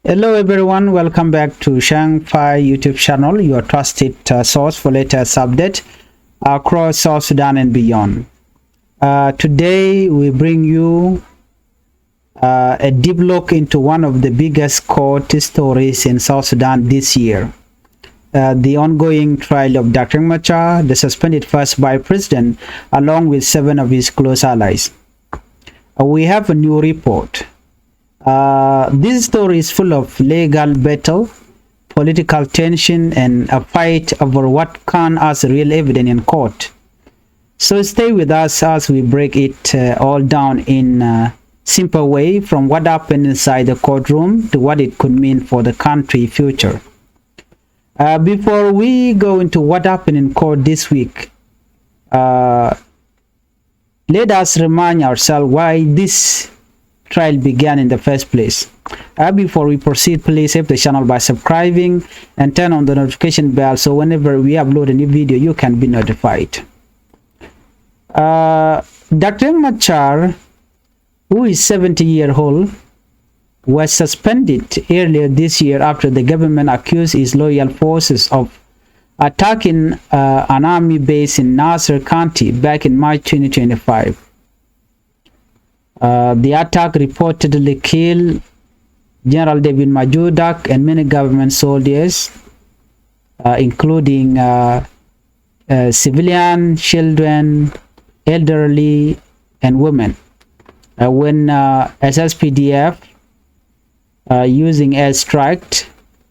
Hello everyone, welcome back to Changfied YouTube channel, your trusted source for latest update across South Sudan and beyond. Today we bring you a deep look into one of the biggest court stories in South Sudan this year. The ongoing trial of Dr. Machar, the suspended first vice president, along with 7 of his close allies. We have a new report. This story is full of legal battle, political tension, and a fight over what counts as real evidence in court. So stay with us as we break it all down in a simple way, from what happened inside the courtroom to what it could mean for the country's future. Before we go into what happened in court this week, let us remind ourselves why this trial began in the first place. Before we proceed, please help the channel by subscribing and turn on the notification bell so whenever we upload a new video you can be notified. Dr. Machar, who is 70-year-old, was suspended earlier this year after the government accused his loyal forces of attacking an army base in Nasser County back in March 2025. The attack reportedly killed General David Majudak and many government soldiers, including civilian, children, elderly, and women. When SSPDF, using airstrike,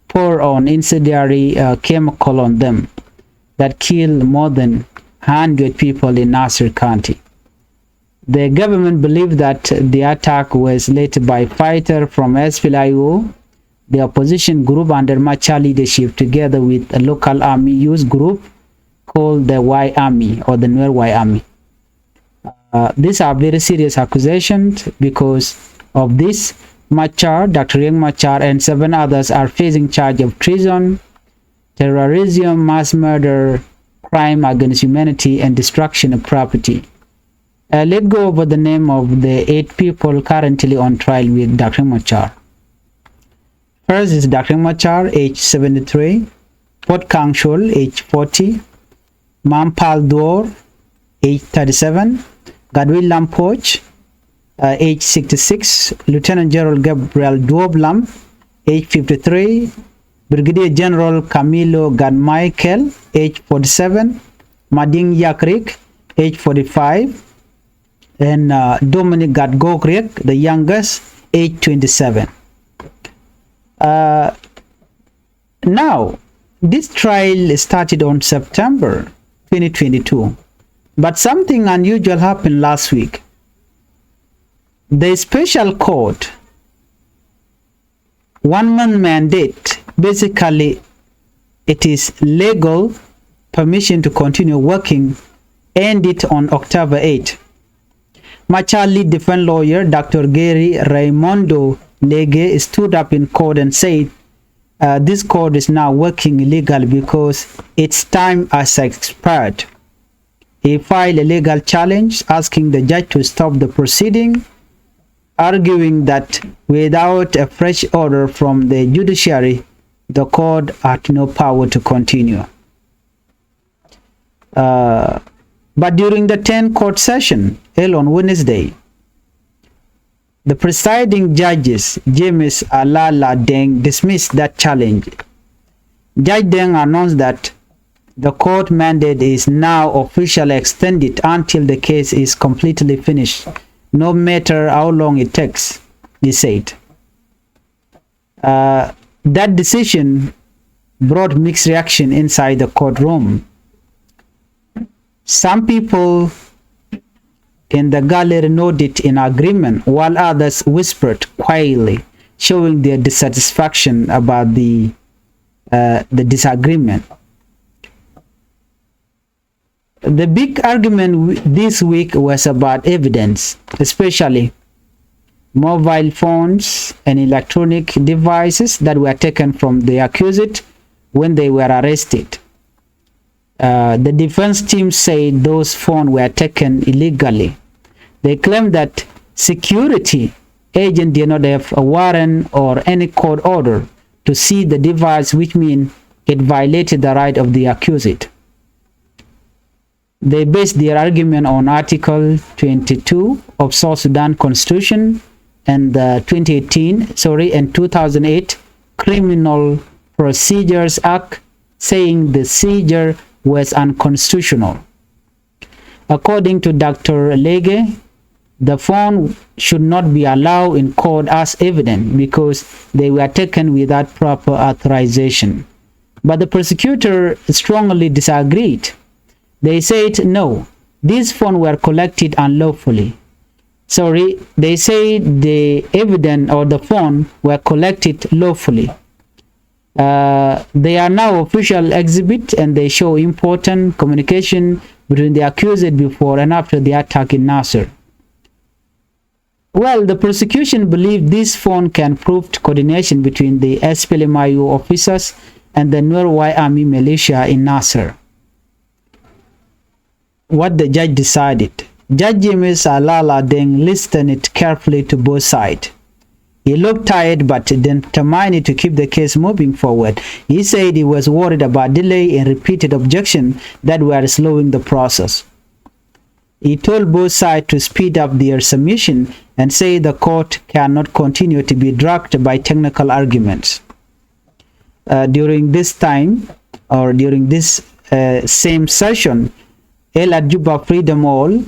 poured on incendiary chemical on them that killed more than 100 people in Nasser County. The government believed that the attack was led by fighters from SPLIO, the opposition group under Machar leadership, together with a local army youth group called the Y Army or the Nuer Y Army. These are very serious accusations. Because of this, Machar, Dr. Riek Machar, and 7 others are facing charge of treason, terrorism, mass murder, crime against humanity, and destruction of property. Let's go over the name of the 8 people currently on trial with Dr. Machar. First is Dr. Machar, age 73, Pot Kang Shul, age 40, Mampal Dor, age 37, Gadwil Lampoch, age 66, Lieutenant General Gabriel Duoblam, age 53, Brigadier General Camilo Gadmichael, age 47, Mading Yakrik, age 45, and Dominic Gadgokriek, the youngest, age 27. Now, this trial started on September 2022, but something unusual happened last week. The special court, 1-month mandate, basically it is legal permission to continue working, ended on October 8. Machar lead defense lawyer Dr. Gary Raimondo Lege stood up in court and said this court is now working illegally because its time has expired. He filed a legal challenge asking the judge to stop the proceeding, arguing that without a fresh order from the judiciary, the court had no power to continue. But during the 10th court session held on Wednesday, the presiding judges, James Alala Deng, dismissed that challenge. Judge Deng announced that the court mandate is now officially extended until the case is completely finished, no matter how long it takes, he said. That decision brought mixed reaction inside the courtroom. Some people in the gallery nodded in agreement, while others whispered quietly, showing their dissatisfaction about the disagreement. The big argument this week was about evidence, especially mobile phones and electronic devices that were taken from the accused when they were arrested. The defense team said those phones were taken illegally. They claimed that security agent did not have a warrant or any court order to see the device, which means it violated the right of the accused. They based their argument on Article 22 of South Sudan Constitution and the 2008 Criminal Procedures Act, saying the seizure was unconstitutional. According to Dr. Lege, the phone should not be allowed in court as evidence because they were taken without proper authorization. But the prosecutor strongly disagreed. They said, no, these phones were collected unlawfully. They say the evidence or the phone were collected lawfully. They are now official exhibit and they show important communication between the accused before and after the attack in Nasser. Well, the prosecution believed this phone can prove coordination between the SPLMIU officers and the Nur White Army militia in Nasser. What the judge decided. Judge James Alala then listened carefully to both sides. He looked tired but determined to keep the case moving forward. He said he was worried about delay and repeated objections that were slowing the process. He told both sides to speed up their submission and say the court cannot continue to be dragged by technical arguments. During this time, or during this same session, at Juba Freedom Hall,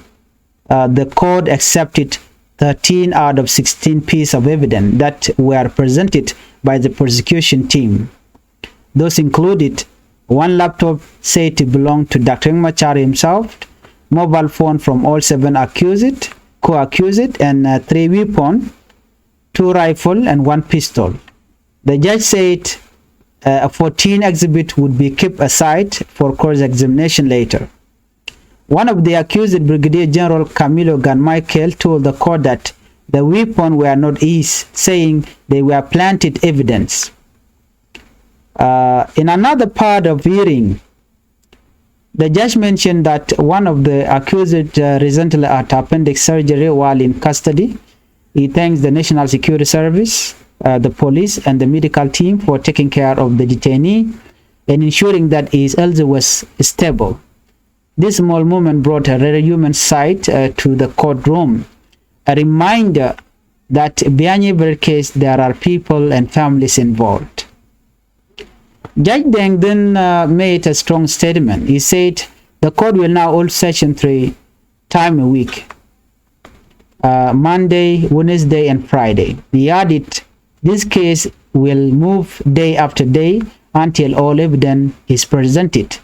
the court accepted 13 out of 16 pieces of evidence that were presented by the prosecution team. Those included one laptop said to belong to Dr. Machar himself, mobile phone from all 7 co-accused, and 3 weapons, 2 rifles, and 1 pistol. The judge said 14 exhibits would be kept aside for cross-examination later. One of the accused, Brigadier General Camilo Ganmichael, told the court that the weapons were not his, saying they were planted evidence. In another part of hearing, the judge mentioned that one of the accused recently had appendix surgery while in custody. He thanks the National Security Service, the police, and the medical team for taking care of the detainee and ensuring that his health was stable. This small moment brought a rare human sight to the courtroom, a reminder that behind every case there are people and families involved. Judge Deng then made a strong statement. He said the court will now hold session 3 times a week, Monday, Wednesday, and Friday. He added this case will move day after day until all evidence is presented.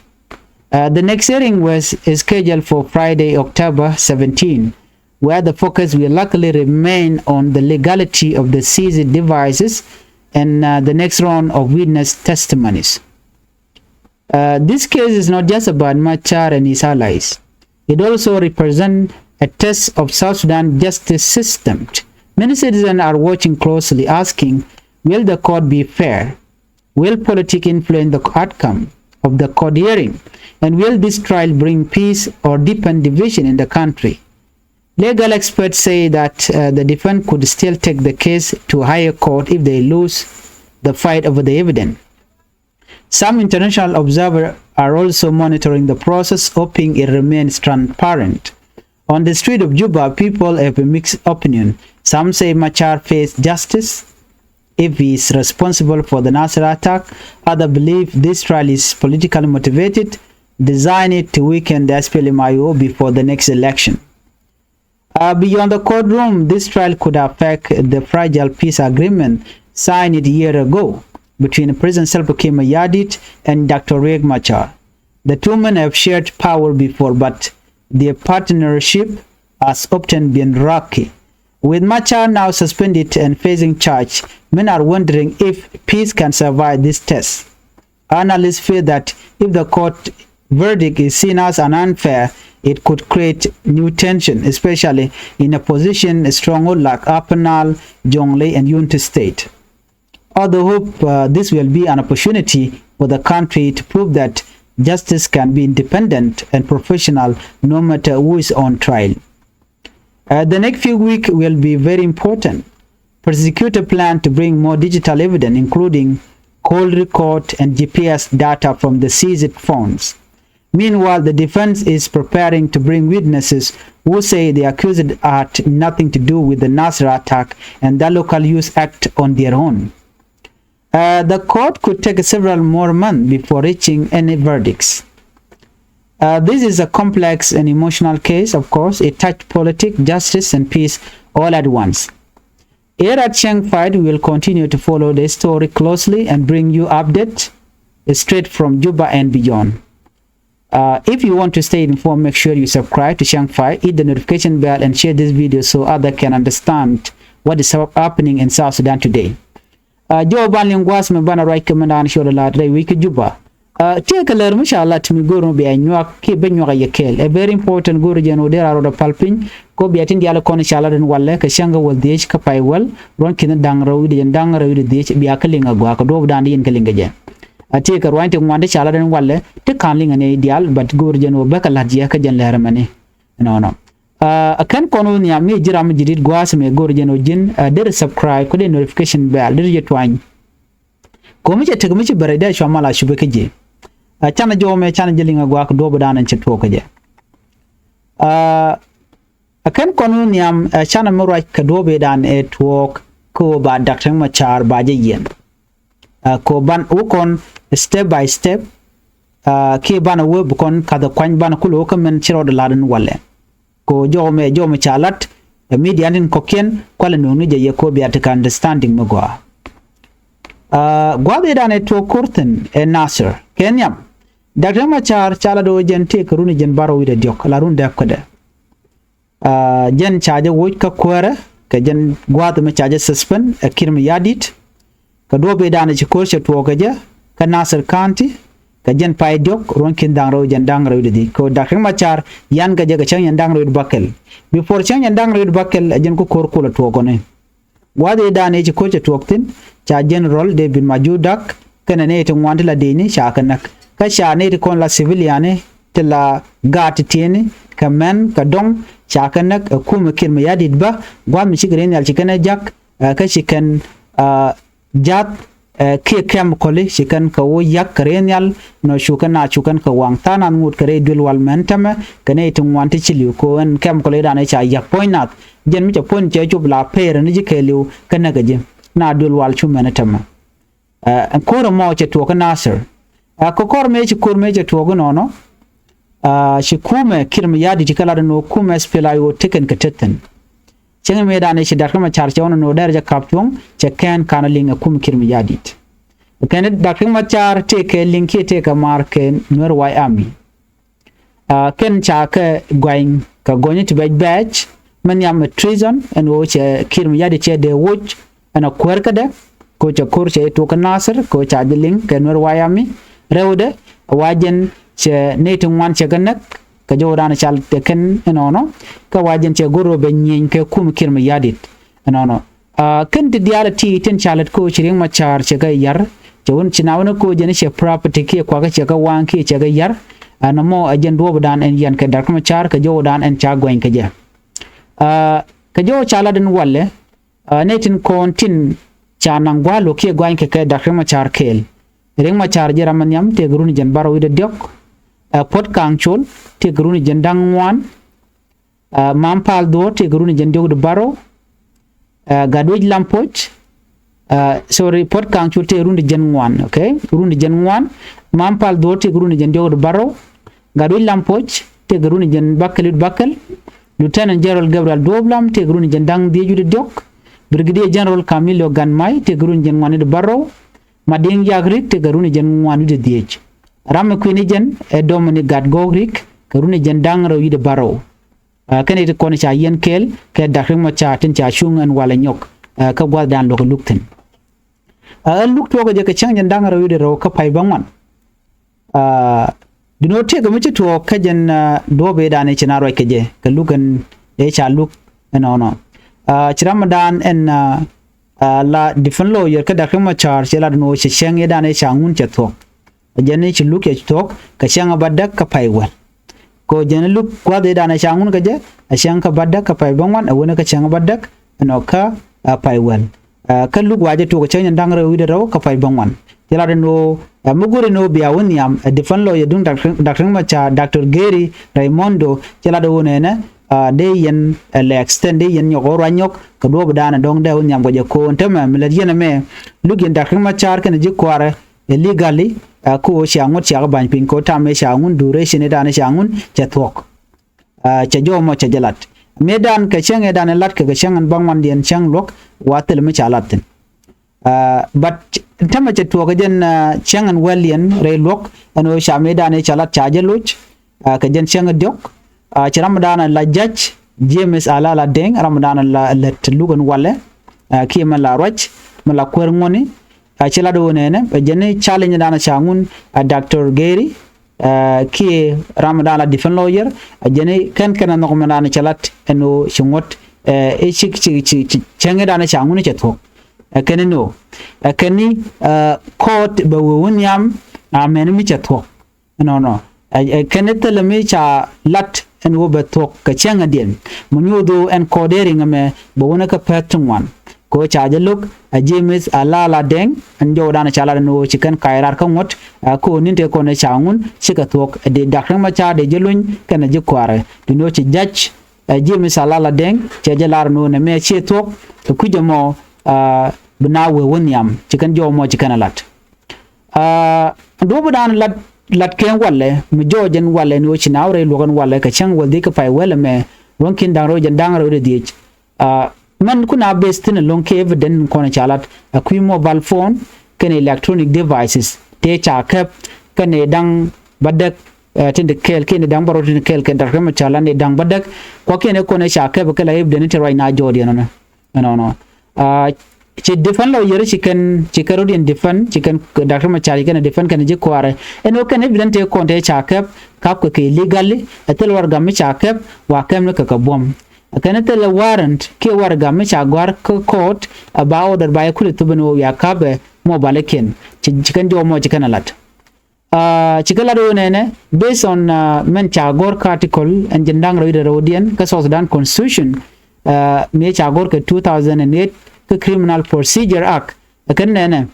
The next hearing was scheduled for Friday, October 17, where the focus will likely remain on the legality of the seized devices and the next round of witness testimonies. This case is not just about Machar and his allies. It also represents a test of South Sudan justice system. Many citizens are watching closely, asking, will the court be fair? Will politics influence the outcome of the court hearing? And will this trial bring peace or deepen division in the country? Legal experts say that the defense could still take the case to a higher court if they lose the fight over the evidence. Some international observers are also monitoring the process, hoping it remains transparent. On the street of Juba, people have a mixed opinion. Some say Machar faced justice if he is responsible for the Nasser attack. Others believe this trial is politically motivated, designed to weaken the SPLMIO before the next election. Beyond the courtroom, this trial could affect the fragile peace agreement signed a year ago between President Salva Kiir Mayardit and Dr. Riek Machar. The two men have shared power before, but their partnership has often been rocky. With Machar now suspended and facing charge, many are wondering if peace can survive this test. Analysts fear that if the court verdict is seen as unfair, it could create new tension, especially in a position stronghold like Upper Nile, Jonglei, and Unity State. Others hope this will be an opportunity for the country to prove that justice can be independent and professional no matter who is on trial. The next few weeks will be very important. prosecutor plan to bring more digital evidence, including call record and GPS data from the seized phones. Meanwhile, the defense is preparing to bring witnesses who say the accused had nothing to do with the Nasser attack and the Local Use Act on their own. The court could take several more months before reaching any verdicts. This is a complex and emotional case, of course. It touched politics, justice, and peace all at once. Here at Changfied, we will continue to follow the story closely and bring you updates straight from Juba and beyond. If you want to stay informed, make sure you subscribe to Changfied, hit the notification bell, and share this video so others can understand what is happening in South Sudan today. Joe Banling was my banner right command and show the lad week Juba. Take a learn, Mashallah, to me go be a new keep a very important guru general there are the palpin, go be attending the Alcon Shalad and Wallek, a shanga will the H Kapai well, run kin dang road and dang road the H be a killing a guac, drove down the killing again. I take a right and one Shalad and Walle, the calling an ideal, but guru general Becca Lajiaka Jan Laramani. No. A can colonia me Jiram did guas me guru general jin, there is subscribe, could notification bell, did you twine. Committee take me to Bereda Shamala Shubekaji. Chana Jome Chana Jilling a guac dobodan and chetokaja. A can colonium Chana Murai Kadobedan at work ko ba Dr. Machar Bajayan. Ko ban ukon step by step ke ban a webcon kada kwan ban kulokum and chiro the laden walle. Ko Jome Chalat, a median in Kokien, Qualanuni Yakobi at understanding Magua. Guadedan at Courtroom and Nasser, Kenya. Dr. Machar Chalado Jen take Runijan Barrow with a diok, Larun Dapkade. Jen charge a wood kakwara, Kajan Guadam charge suspend, a kirm yadit, Kadobe dan a chikosha to Okaja, Kanasser County, Kajan Pai Diok, Ronkin Dang Road and Dang Road the Co. Dr. Machar, Yan Gajaka and Dang Road Buckle. Before Chang and Dang Road Buckle, a Jen Kokor to Ogone. Guade dan a chikocha to Octin, Cha General, they been Majudak, Kananate and Wantila Dini, Shakanak. Kasha ne kon la civiliane te la gat tiene kamen kadong chakanak kum kirme yadit ba gwa mi chigren yal chikana jak kashikan jat ke kem kole chikan ka wo yak karen yal no shukana chukan ka wang tanan ngut kare dul wal mentame kane tung wanti chiliu ko en kem kole dane cha yak poinat jen mi cha point che chub la pere ni jikeliu kana gaje na dul wal chu menatama ko mo che to kana sir Kokor mechi kurmeje tuogonono shikume kirme yadi jikala no kume spelayo teken kateten chenga medane shi Dr. Machar chono no derja kapchong cheken kanaling kum kirme yadit ken Dr. Machar take linki take mark nor wai ami ken chaka going ka gonye to badge manyam treason and which kirme yadi che de watch and a kwerkade ko cha kurche to kanasir ko cha ling ken nor wai ami Reude, wajen che netung wan che ganak, ka jodan chal teken enono, ka wajen che guru benyin ke kum kirme yadit enono. Ken the reality ten chalet ko chiring Machar che ga yar, che un chinawana ko jeni che property ke kwa che ga wan ke che ga yar, anamo ajen dobodan en yan ke Dr. Machar ka jodan en cha gwen ke je. Ka jo chaladen walle, netin kontin chanang gwalo ke gwen ke Dr. Machar kel. Ring Machar Jeramanyam, take Runijan Barrow with a diok, Pot Kangchol, take Runijan Dangwan, Mampal door, take Runijan Dog the Barrow, Gadwij Lampoch, sorry, Pot Kangchol, take Runijan 1, okay, Runijan 1, Mampal door, take Runijan Dog the Barrow, Gadwij Lampoch, take Runijan Buckle, Lieutenant General Gabriel Doblam, take Runijan Dang Diju the Dok, Brigadier General Camilo Ganmai, take Runijan 1 in the Barrow. Mading Yagrik te garuni jen wanu de diech. Ram Quinijan e Dominic Gad Gogrik, garuni jen dangro yide baro. Kene te kone cha yen kel, ke Dr. Machar tin cha shung and walanyok, ka wal dan loko lukten. Look to ga ke chang jen dangro yide ro ka pai bangwan. Do not take a much to kajan dobe dan e chenaro keje, ka lukan e cha look and ono. Chiramadan and la different lawyer ka Dr. Machar chela no che chang edane changun che thok jene che look e thok ka chang badak ka paiwal ko jene look kwa de dane changun ka je a chang ka badak ka pai bangwan a wona ka chang badak no ka pai wel kan luk waje to ko chen dang re wi ro ka pai bangwan jela no mugure no biya woni am defan lawyer dung Dr. Machar Dr. Gary Raimondo jela do ne de yen le extend de yen nyoko ranyok ka do badana dong de woni am go je ko ntama mi le yen me luk yen Dr. Machar kan je kware illegally ko shangut sha ban pin ko ta me shangun duration da na shangun cha thok cha jo mo cha jalat medan ka chang edan lat ka changan bangwan dien chang lok watel me cha latin but tama cha to ga jen changan walian re lok ano sha medan e cha lat cha jeluch ka jen chang diok cha ramadan la judge James Alala Deng ramadan la let lugan wale ki ma la roch ma la kwer ngoni chela do nene jene challenge dana changun Dr. Gary ki ramadan la defense lawyer jene kan no dana chalat eno shingot e chik chenge dana changun chetho kene no kene court ba wunyam amen mi chetho no kene telemi cha lat en wo betok ka chenga den munyodo en codering me bo wona ka patun wan ko chaje look James Alala Deng and Jordan Chala no chicken kairar kamot ko ninte ko na changun chika tok de Dr. Machar de jelun kana jikware do no chi judge James Alala Deng chajelar no na me che tok to kujamo bna we wonyam chicken jo mo chicken lat do budan lat ken walle mi jojen walle no chinawre logan walle ka chang walde ka pai wala me wonkin dangro jan dangro de dich man kuna based in long evident kona chalat akui mobile phone can electronic devices te cha kep kan dang badak tin de kel ken dang baro tin kel ken Dr. Machar ne dang badak ko ken kona cha kep kala evident right na jodi no ci defan law yere ci karo din defan ci kan Dr. Machar kan defan kan je kware eno kan evident ko te cha kep kap ko ke legally atel war gam cha kep wa kam ne ka bom kana tele warrant ke warga me chagwar court about order by kule tubano ya kabe mobile ken chikan jo mo chikan alat chikala do nene based on men chagor article and jendang rodian ka South Sudan constitution me chagor ke 2008 ke criminal procedure act kan nene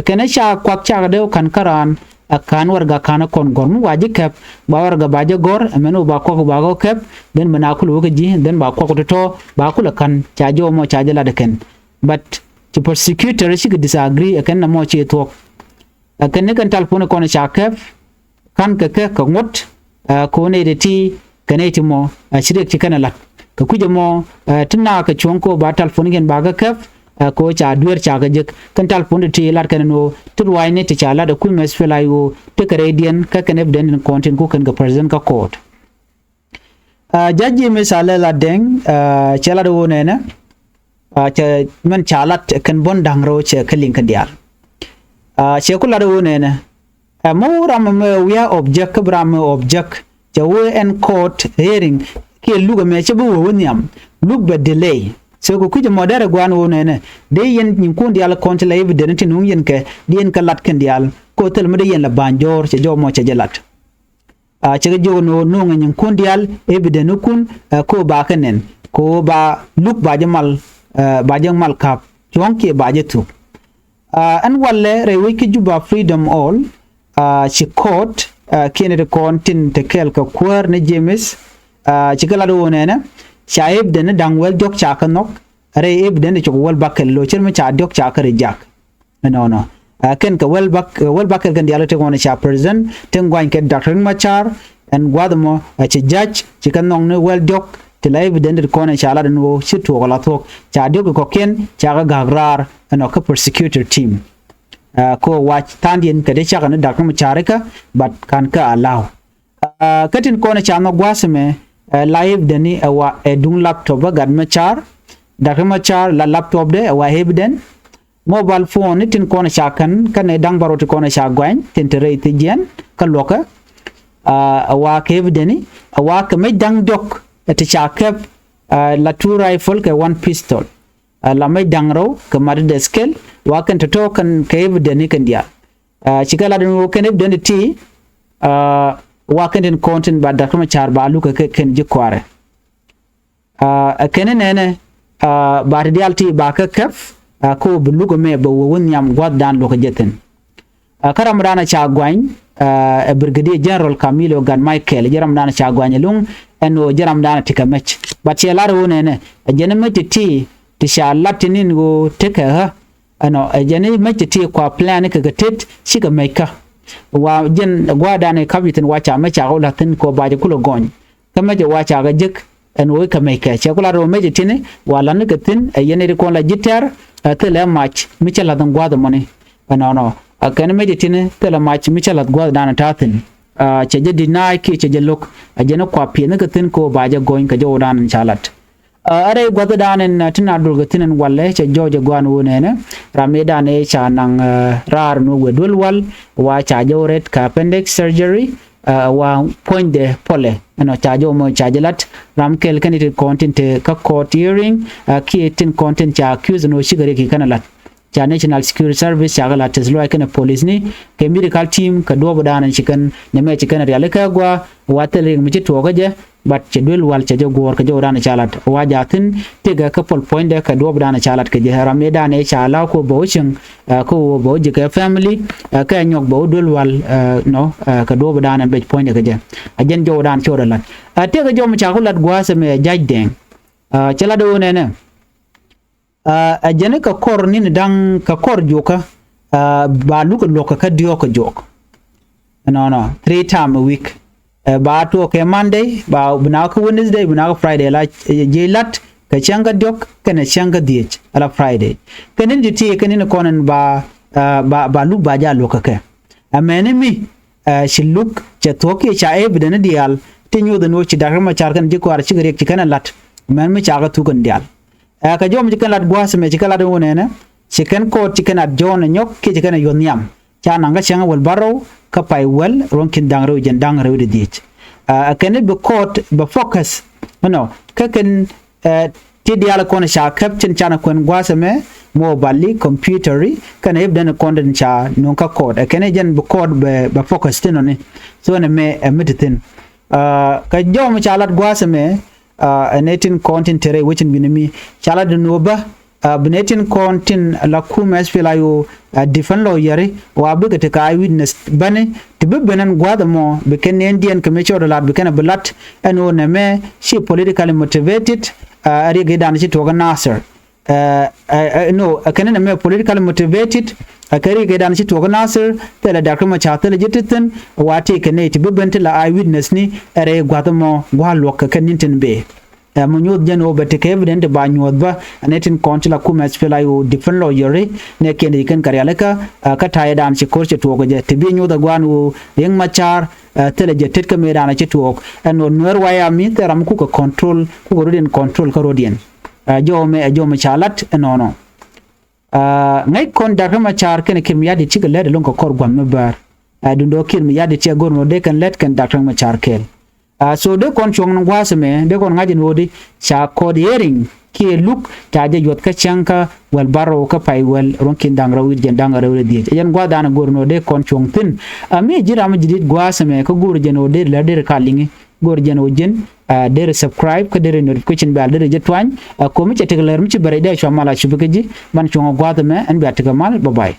kana cha kwak cha de kan karan akan warga kana kon gormu waji kep ba warga baje gor ameno ba ko ba go kep den manakulu ko ji den ba ko to ba kula kan chajo mo chajala de ken but the prosecutor shi disagree akan na mo che to akan ne kan talpone ko na cha kep kan ke ka ngot ko ne de ti kaneti mo shirek ti kana la ka kuje mo tunna ka chonko ba talpone gen ba ga kep ko cha duer cha ga jek kan talpone ti lar kan no turwai ne ti chala da kul mes felayo te canadian ka kan evident content ko kan ga present ka court judge misale la deng chala do ne na cha man chalat kan bon dangro che kalin kan diar che kula do ne na mo ram me we object bram object cha we en court hearing ke luga me che bu woniam look but delay so ko kuje modere gwan wona ne de yen nim ko ndial konti la evident nu yen ke dien ka lat kan dial ko tel me de yen la banjor che jo mo che jelat che jo no ngin ko ndial evident kun ko ba kanen ko ba luk ba jamal kap jonke ba jetu an walle rewe ki Juba freedom all chi court kene de kontin te kel ka kwar ne James chi kala do ne shaib den dang wel jok cha kanok are eb den chok wel bakel lo cher me cha dok cha kare jak no ken ka wel bakel kan dialote ko cha present tengwan ke Dr. Machar and wadmo chi judge chi kan nong ne wel jok te live den ko na cha la no chi to la thok cha dok ko ken cha ga gagrar no ka prosecutor team ko watch tandien ka de cha kan Dr. Machar ka but kan ka allow katin ko na cha no gwasme live deni awa edung laptop gad Machar Dr. Machar la laptop de awa hebden mobile phone tin kona chakan kan dang baroti kona chagwan tin tere tijen kaloka awa hebdeni awa ka me dang dok et chakep la two rifle ke one pistol la me dang ro ka mar de skel wa kan to kan ka hebdeni kan dia chikala den ken hebdeni ti wakan content ba Dr. Machar ba luka ken ji kware akene nene ba reality ba ka kaf ko bulugo me ba won yam gwad dan lo ka jetin karam dana cha gwany brigadier general Camilo gan Michael jaram dana cha gwany lung eno jaram dana tika mech but che lar wone ne jene meti ti sha latinin go teka ha ano jene meti ti kwa plan ka gatet shiga maika wa jen gwada ne kabitin wacha mecha ko latin ko baje kulo gony kamaje wacha ga jek eno ka maika che kula ro meje tine wala ne gatin yene ko la jitar tele match michela dan gwada mone no akane meje tine tele match michela gwada dana tatin cheje deny ki cheje lok ajena kwa pi ne gatin ko baje gony ka jodan chalat are gwada danen tina dulga tinen walle che joje gwan wonene rameda ne cha nang rar no wedul wal wa cha joret ka appendix surgery wa point de pole no cha jo mo cha jelat ramkel kanite content ka court hearing ki tin content cha accuse no shigare ki kanalat cha national security service cha gala teslo kana police ni ke medical team ka do danen chikan ne me chikan real ka gwa watele mi to ga je but che dul wal che jogor ka jodana chalat wajatin tega couple point de ka do dana chalat ke je rameda ne chala ko bochin ko boji ka family ka nyok bo dul wal no ka do dana be point de ke je ajen jodan chodalat tega jom chakulat gwa se me jajdeng chala do ne ajene ka kor ni dang ka kor joka ba lu ko loka ka dio ko jok no 3 times a week ba to ke Monday ba buna ko Wednesday buna ko Friday la je lat ka changa dok kana changa diech ala Friday kanin diti kanin konan ba lu ba ja loka ke amene mi shiluk che to ke cha e bidana dial tinyo de no chi dar ma char kan je ko ar chi gare ki kana lat men mi cha ga tu kan dial ka jom chi kan lat gwas me chi kala do ne na chi kan ko chi kan at jon nyok ki chi kan yonyam cha nanga changa wal baro ka pai wel ronkin dangro jen dangro de dich can it be caught be focus no ka kan ti diala kon sha captain chana kon gwasame mo bali computery kan e den kon cha non ka code can jen be code be focus tin on so ne me emititin ka jom chalat gwasame netin content tere which binimi chala de noba benetin content la kuma spelayo different lawyer wa biga te ka witness bane te benan gwada mo be ken indian commission la be ken blat eno ne me she politically motivated ari ge dan ci to ga nasser no ken ne me politically motivated akari ge dan ci to ga nasser te la dakuma chata le jititin wa te ken te bebent la eye witness ni are gwada mo gwa lokka ken nintin be munyod jeno bete ke evident ba nyod ba anetin kontila kuma spela yo different lawyer ne ken ikan karyaleka ka taye dan ci korche to go je tibi nyoda gwanu yeng machar tele je tet ka me dan ci to no nwer waya mi teram ku ko control ku go den control ka rodien jo me chalat no ngai kon da ma char ken kim yadi ci gele de lon ko kor gwam me bar dundo kin mi yadi ci gorno de kan let kan da ma char kel so de kon chong ngwa me de kon ngaji nodi cha code hearing ki look ta je yot ka chanka wal baro ka pai wal ronkin dang rawi jen dang rawi die yen gwa dana gorno de kon chong tin mi jira ma jidit gwa me ko gur jeno de la de ka lingi gor jeno jen de subscribe ka de notification bell de je twan ko mi che tegler mi ci bare de cho mala ci bëgg ji man chong gwa me an bi atga mal bye bye